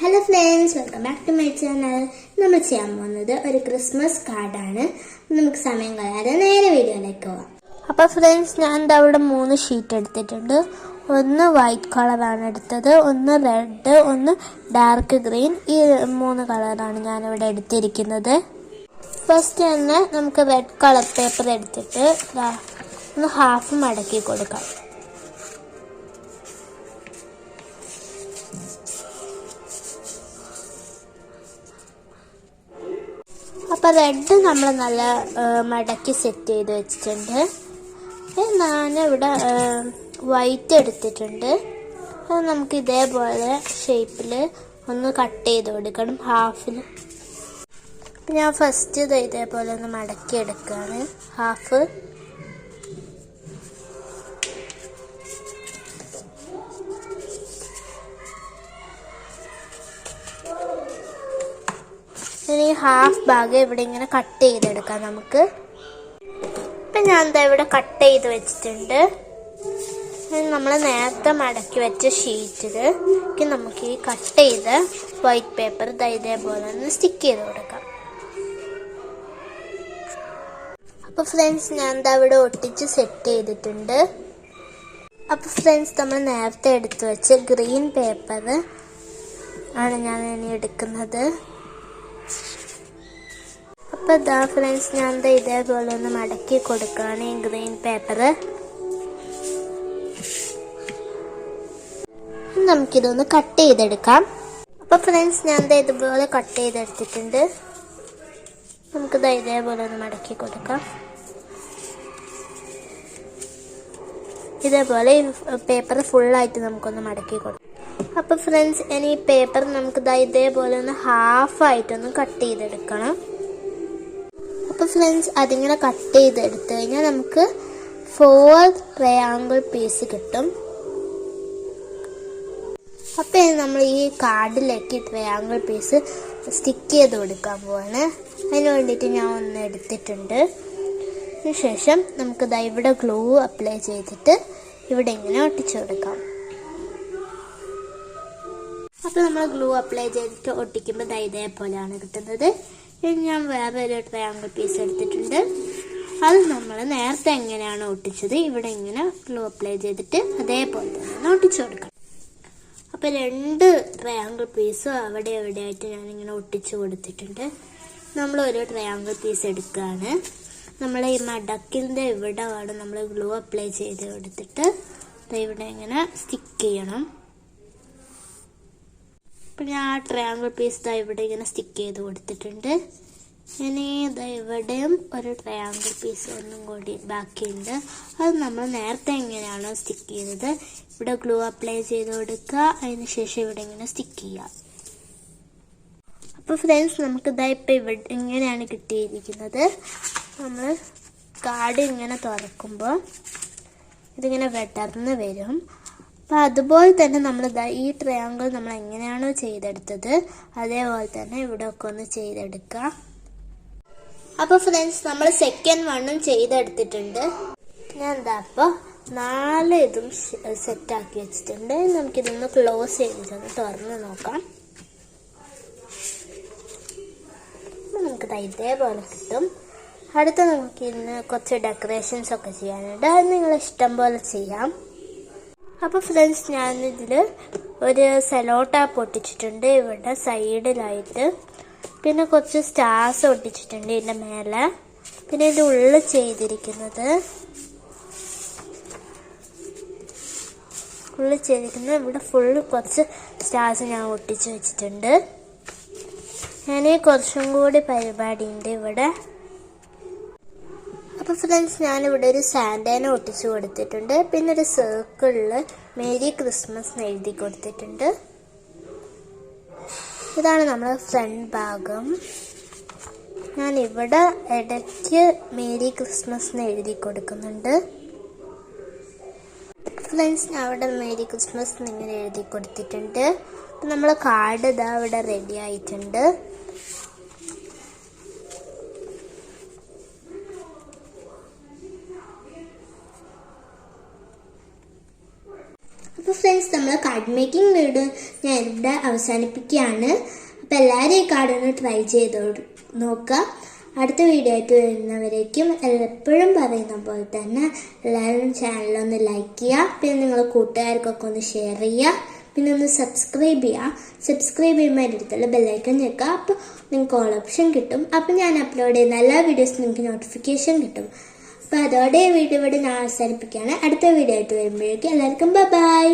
Hello friends, welcome back to my channel. നമ്മൾ ചെയ്യാൻ പോകുന്നത് ഒരു ക്രിസ്മസ് കാർഡാണ്. നമുക്ക് സമയം കളയാതെ നേരെ വീഡിയോയിലേക്ക് പോവാം. അപ്പോൾ ഫ്രണ്ട്സ്, ഞാൻ എന്താ ഇവിടെ 3 ഷീറ്റ് എടുത്തിട്ടുണ്ട്. ഒന്ന് വൈറ്റ് കളറാണ് എടുത്തത്, ഒന്ന് റെഡ്, ഒന്ന് ഡാർക്ക് ഗ്രീൻ. ഈ 3 കളറാണ് ഞാനിവിടെ എടുത്തിരിക്കുന്നത്. ഫസ്റ്റ് തന്നെ നമുക്ക് റെഡ് കളർ പേപ്പർ എടുത്തിട്ട് ഒന്ന് ഹാഫ് മടക്കി കൊടുക്കാം. അപ്പോൾ റെഡ് നമ്മൾ നല്ല മടക്കി സെറ്റ് ചെയ്ത് വെച്ചിട്ടുണ്ട്. ഞാനിവിടെ വൈറ്റ് എടുത്തിട്ടുണ്ട്. അത് നമുക്ക് ഇതേപോലെ ഷേപ്പിൽ ഒന്ന് കട്ട് ചെയ്ത് കൊടുക്കണം, ഹാഫിൽ. ഞാൻ ഫസ്റ്റ് ഇതേപോലെ ഒന്ന് മടക്കി എടുക്കുകയാണ്, ഹാഫ്. ഇനി ഹാഫ് ഭാഗം ഇവിടെ ഇങ്ങനെ കട്ട് ചെയ്തെടുക്കാം നമുക്ക്. ഇപ്പം ഞാൻ എന്താ ഇവിടെ കട്ട് ചെയ്ത് വെച്ചിട്ടുണ്ട്. നമ്മൾ നേരത്തെ മടക്കി വെച്ച ഷീറ്റിൽ നമുക്ക് ഈ കട്ട് ചെയ്ത വൈറ്റ് പേപ്പർ ഇതേപോലെ ഒന്ന് സ്റ്റിക്ക് ചെയ്ത് കൊടുക്കാം. അപ്പോൾ ഫ്രണ്ട്സ്, ഞാൻ എന്താ ഇവിടെ ഒട്ടിച്ച് സെറ്റ് ചെയ്തിട്ടുണ്ട്. അപ്പോൾ ഫ്രണ്ട്സ്, നമ്മൾ നേരത്തെ എടുത്തു വെച്ച ഗ്രീൻ പേപ്പർ ആണ് ഞാൻ ഇനി എടുക്കുന്നത്. അപ്പോൾ ഇതാ ഫ്രണ്ട്സ്, ഞാൻ ഇതേപോലെ ഒന്ന് മടക്കി കൊടുക്കുകയാണ് ഈ ഗ്രീൻ പേപ്പർ. നമുക്കിതൊന്ന് കട്ട് ചെയ്തെടുക്കാം. അപ്പോൾ ഫ്രണ്ട്സ്, ഞാൻ ഇതുപോലെ കട്ട് ചെയ്തെടുത്തിട്ടുണ്ട്. നമുക്കിത് ഇതേപോലെ ഒന്ന് മടക്കി കൊടുക്കാം. ഇതേപോലെ ഈ പേപ്പർ ഫുള്ളായിട്ട് നമുക്കൊന്ന് മടക്കി കൊടുക്കാം. അപ്പോൾ ഫ്രണ്ട്സ്, ഇനി ഈ പേപ്പർ നമുക്കിത് ഇതേപോലെ ഒന്ന് ഹാഫായിട്ടൊന്ന് കട്ട് ചെയ്തെടുക്കണം. അപ്പോൾ ഫ്രണ്ട്സ്, അതിങ്ങനെ കട്ട് ചെയ്തെടുത്തു കഴിഞ്ഞാൽ നമുക്ക് 4 ട്രയാങ്കിൾ പീസ് കിട്ടും. അപ്പോൾ നമ്മൾ ഈ കാർഡിലേക്ക് ട്രയാങ്കിൾ പീസ് സ്റ്റിക്ക് ചെയ്ത് കൊടുക്കാൻ പോവാണ്. അതിന് വേണ്ടിയിട്ട് ഞാൻ ഒന്ന് എടുത്തിട്ടുണ്ട്. അതിനുശേഷം നമുക്ക് ഇവിടെ ഗ്ലൂ അപ്ലൈ ചെയ്തിട്ട് ഇവിടെ ഇങ്ങനെ ഒട്ടിച്ചു കൊടുക്കാം. അപ്പോൾ നമ്മൾ ഗ്ലൂ അപ്ലൈ ചെയ്തിട്ട് ഒട്ടിക്കുമ്പോൾ ഇതേപോലെയാണ് കിട്ടുന്നത്. ഇനി ഞാൻ വേറൊരു ട്രയാങ്കിൾ പീസ് എടുത്തിട്ടുണ്ട്. അത് നമ്മൾ നേരത്തെ എങ്ങനെയാണ് ഒട്ടിച്ചത് ഇവിടെ ഇങ്ങനെ ഗ്ലൂ അപ്ലൈ ചെയ്തിട്ട് അതേപോലെ തന്നെ ഒട്ടിച്ചു കൊടുക്കാം. അപ്പോൾ 2 ട്രയാങ്കിൾ പീസും അവിടെ എവിടെയായിട്ട് ഞാനിങ്ങനെ ഒട്ടിച്ചു കൊടുത്തിട്ടുണ്ട്. നമ്മൾ ഒരു ട്രയാങ്കിൾ പീസ് എടുക്കുകയാണ്. നമ്മൾ ഈ മടക്കിൻ്റെ ഇവിടെ വേണം നമ്മൾ ഗ്ലൂ അപ്ലൈ ചെയ്ത് കൊടുത്തിട്ട് ഇവിടെ ഇങ്ങനെ സ്റ്റിക്ക് ചെയ്യണം. അപ്പം ഞാൻ ആ ട്രയാങ്കിൾ പീസ് ഇവിടെ ഇങ്ങനെ സ്റ്റിക്ക് ചെയ്ത് കൊടുത്തിട്ടുണ്ട്. ഇനി ഇവിടെയും ഒരു ട്രയാങ്കിൾ പീസ് ഒന്നും കൂടി ബാക്കിയുണ്ട്. അത് നമ്മൾ നേരത്തെ എങ്ങനെയാണോ സ്റ്റിക്ക് ചെയ്തത് ഇവിടെ ഗ്ലൂ അപ്ലൈ ചെയ്ത് കൊടുക്കുക. അതിന് ശേഷം ഇവിടെ ഇങ്ങനെ സ്റ്റിക്ക് ചെയ്യുക. അപ്പോൾ ഫ്രണ്ട്സ്, നമുക്കിതാ ഇപ്പം ഇവിടെ ഇങ്ങനെയാണ് കിട്ടിയിരിക്കുന്നത്. നമ്മൾ കാർഡ് ഇങ്ങനെ തുറക്കുമ്പോൾ ഇതിങ്ങനെ വെടർന്ന് വരും. അപ്പോൾ അതുപോലെ തന്നെ നമ്മൾ ഈ ട്രയാങ്കിൾ നമ്മൾ എങ്ങനെയാണോ ചെയ്തെടുത്തത് അതേപോലെ തന്നെ ഇവിടെ ഒക്കെ ഒന്ന് ചെയ്തെടുക്കുക. അപ്പോൾ ഫ്രണ്ട്സ്, നമ്മൾ സെക്കൻഡ് വണ്ണും ചെയ്തെടുത്തിട്ടുണ്ട്. ഞാൻ അപ്പോൾ 4 ഇതും സെറ്റാക്കി വെച്ചിട്ടുണ്ട്. നമുക്കിതൊന്ന് ക്ലോസ് ചെയ്തിട്ടൊന്ന് തുറന്ന് നോക്കാം. നമുക്കിത് ഇതേപോലെ കിട്ടും. അടുത്ത നമുക്ക് ഇന്ന് കുറച്ച് ഡെക്കറേഷൻസ് ഒക്കെ ചെയ്യാനുണ്ട്. അത് നിങ്ങൾ ഇഷ്ടം പോലെ ചെയ്യാം. അപ്പോൾ ഫ്രണ്ട്സ്, ഞാനിതിൽ ഒരു സെലോ ടാപ്പ് ഒട്ടിച്ചിട്ടുണ്ട് ഇവിടെ സൈഡിലായിട്ട്. പിന്നെ കുറച്ച് സ്റ്റാർസ് ഒട്ടിച്ചിട്ടുണ്ട് ഇതിൻ്റെ മേലെ. പിന്നെ ഇതിൻ്റെ ഉള്ളിൽ ചെയ്തിരിക്കുന്നത് ഇവിടെ ഫുള്ള് കുറച്ച് സ്റ്റാർസ് ഞാൻ ഒട്ടിച്ച് വെച്ചിട്ടുണ്ട്. ഞാൻ കുറച്ചും കൂടി പരിപാടിയുണ്ട് ഇവിടെ. അപ്പോൾ ഫ്രണ്ട്സ്, ഞാനിവിടെ ഒരു സാന്റേനെ ഒട്ടിച്ച് കൊടുത്തിട്ടുണ്ട്. പിന്നെ ഒരു സർക്കിളിൽ മേരി ക്രിസ്മസ് എന്ന് എഴുതി കൊടുത്തിട്ടുണ്ട്. ഇതാണ് നമ്മുടെ ഫ്രണ്ട് ഭാഗം. ഞാൻ ഇവിടെ ഇടയ്ക്ക് മേരി ക്രിസ്മസ് എന്ന് എഴുതി കൊടുക്കുന്നുണ്ട്. ഫ്രണ്ട്സ്, ഞാൻ അവിടെ മേരി ക്രിസ്മസ് എന്നിങ്ങനെ എഴുതി കൊടുത്തിട്ടുണ്ട്. അപ്പം നമ്മൾ കാർഡ് ഇവിടെ റെഡി ആയിട്ടുണ്ട്. അപ്പോൾ ഫ്രണ്ട്സ്, നമ്മൾ കാർഡ് മേക്കിംഗ് വീഡിയോ ഞാൻ ഇവിടെ അവസാനിപ്പിക്കുകയാണ്. അപ്പോൾ എല്ലാവരും ഈ കാർഡൊന്ന് ട്രൈ ചെയ്ത് നോക്കുക. അടുത്ത വീഡിയോ ആയിട്ട് വരുന്നവരേക്കും എപ്പോഴും പറയുന്ന പോലെ തന്നെ എല്ലാവരും ചാനലൊന്ന് ലൈക്ക് ചെയ്യുക, പിന്നെ നിങ്ങളുടെ കൂട്ടുകാർക്കൊക്കെ ഒന്ന് ഷെയർ ചെയ്യുക, പിന്നെ ഒന്ന് സബ്സ്ക്രൈബ് ചെയ്യുക. സബ്സ്ക്രൈബ് ചെയ്യുമ്പോൾ അതിൻ്റെ അടുത്തുള്ള ബെല്ലൈക്കൺ ഞെക്കുക. അപ്പോൾ നിങ്ങൾക്ക് ഓൾ ഓപ്ഷൻ കിട്ടും. അപ്പോൾ ഞാൻ അപ്ലോഡ് ചെയ്യുന്ന എല്ലാ വീഡിയോസും നിങ്ങൾക്ക് നോട്ടിഫിക്കേഷൻ കിട്ടും. അപ്പോൾ അതോടെ ഈ വീഡിയോ ഇവിടെ ഞാൻ അവസാനിപ്പിക്കുകയാണ്. അടുത്ത വീഡിയോ ആയിട്ട് വരുമ്പോഴേക്കും എല്ലാവർക്കും ബൈ.